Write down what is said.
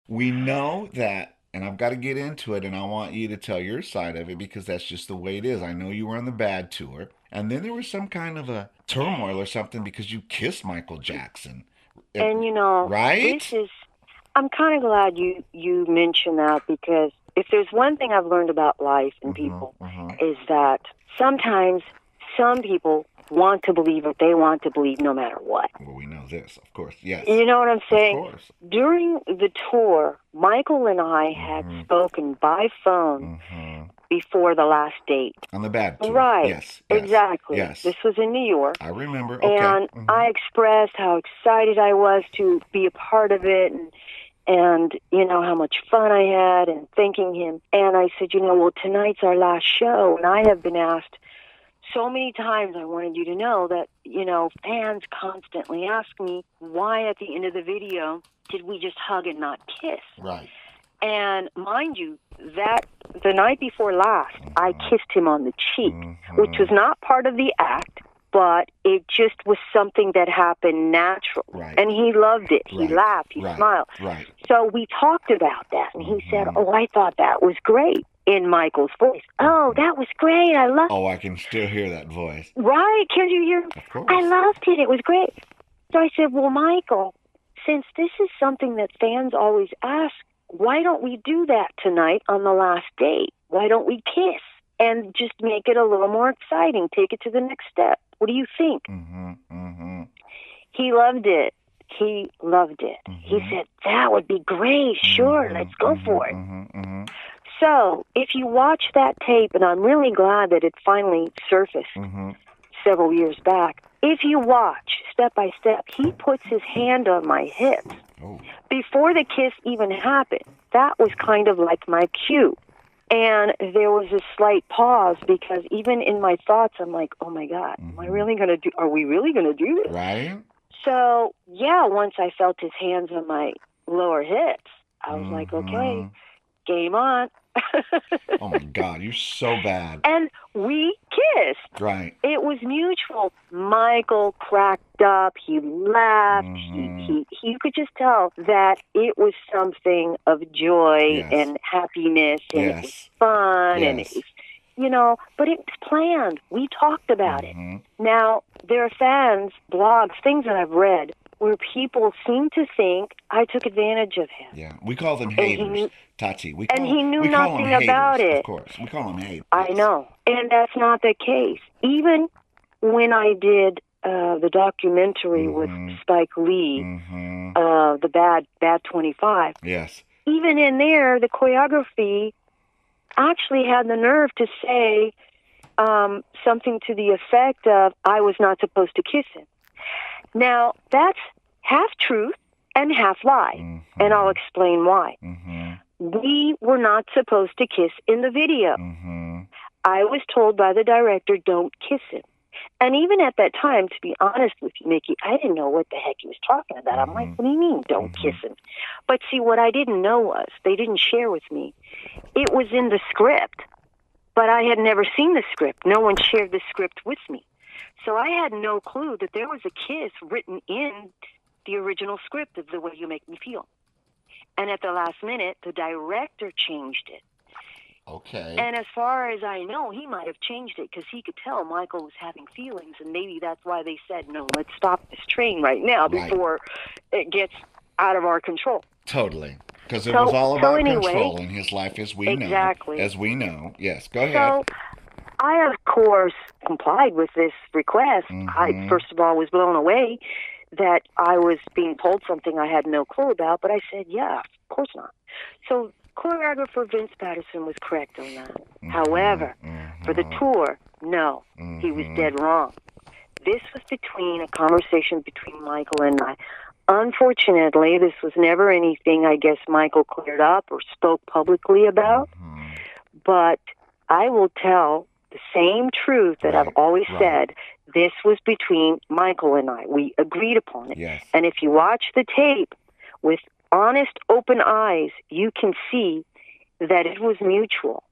We know that, and I've got to get into it, and I want you to tell your side of it because that's just the way it is. I know you were on the bad tour, and then there was some kind of a turmoil or something because you kissed Michael Jackson. And this Right? is I'm kind of glad you mentioned that, because if there's one thing I've learned about life and Mm-hmm. people, Mm-hmm. is that sometimes some people want to believe what they want to believe no matter what. Well, we know this, of course. Yes, You know what I'm of saying? course. During the tour, Michael and I had Mm-hmm. spoken by phone Mm-hmm. before the last date. On the bad tour. Right. Yes, yes, Exactly. This yes. was in New York. I remember. Okay. And Mm-hmm. I expressed how excited I was to be a part of it, and how much fun I had, and thanking him. And I said, well, tonight's our last show, and I have been asked so many times. I wanted you to know that fans constantly ask me why at the end of the video did we just hug and not kiss. Right. And mind you, that the night before last, I Mm-hmm. kissed him on the cheek, which Mm-hmm. was not part of the act, but it just was something that happened naturally. Right. And he loved it. He Right. laughed. He Right. smiled. Right. So we talked about that, and he said, Mm-hmm. "Oh, I thought that was great," in Michael's voice. "Oh, Mm-hmm. that was great. I love." Oh, I can still hear that voice. Right? Can't you hear? Of I course. loved it. It was great. So I said, "Well, Michael, since this is something that fans always ask, why don't we do that tonight on the last date? Why don't we kiss and just make it a little more exciting? Take it to the next step. What do you think?" Mm-hmm. Mm-hmm. He loved it. He loved it. He Mm-hmm. said, "That would be great. Sure, Mm-hmm. let's go Mm-hmm. for it." Mm-hmm. Mm-hmm. So, if you watch that tape, and I'm really glad that it finally surfaced Mm-hmm. several years back, if you watch step by step, he puts his hand on my hips Oh. before the kiss even happened. That was kind of like my cue. And there was a slight pause, because even in my thoughts, I'm like, oh my God, Mm-hmm. are we really going to do this? Right? So, yeah, once I felt his hands on my lower hips, I was like, okay, Mm-hmm. game on. Oh my God, you're so bad. And we kissed. Right. It was mutual. Michael cracked up. He laughed. Mm-hmm. You could just tell that it was something of joy Yes. and happiness, and it was Yes. fun, and it Yes. was, but it was planned. We talked about it. Mm-hmm. Now, there are fans, blogs, things that I've read where people seem to think I took advantage of him. Yeah. We call them And he haters, knew, Tati. and he knew We call them nothing about haters, of it. course. We call them haters. I Yes. know. And that's not the case. Even when I did the documentary with Mm-hmm. Spike Lee, Mm-hmm. the Bad 25, Yes. even in there, the choreography actually had the nerve to say something to the effect of, I was not supposed to kiss him. Now, that's half truth and half lie, and I'll Mm-hmm. explain why. Mm-hmm. We were not supposed to kiss in the video. Mm-hmm. I was told by the director, don't kiss him. And even at that time, to be honest with you, Micki, I didn't know what the heck he was talking about. I'm like, Mm-hmm. what do you mean, don't Mm-hmm. kiss him? But see, what I didn't know was, they didn't share with me, it was in the script, but I had never seen the script. No one shared the script with me. So I had no clue that there was a kiss written in the original script of The Way You Make Me Feel. And at the last minute, the director changed it. Okay. And as far as I know, he might have changed it because he could tell Michael was having feelings, and maybe that's why they said, no, let's stop this train right now Right. before it gets out of our control. Totally. Because it was all So about anyway, control in his life, as we know. exactly. As we know. Yes. Go ahead. So I, of course, complied with this request. I, Mm-hmm. first of all, was blown away that I was being told something I had no clue about, but I said, yeah, of course not. So choreographer Vince Patterson was correct on that. Mm-hmm. However, for the Mm-hmm. tour, no, he was Mm-hmm. dead wrong. This was between a conversation between Michael and I. Unfortunately, this was never anything I guess Michael cleared up or spoke publicly about, Mm-hmm. but I will tell the same truth that I've Right. always Right. said. This was between Michael and I. We agreed upon it. Yes. And if you watch the tape with honest, open eyes, you can see that it was mutual.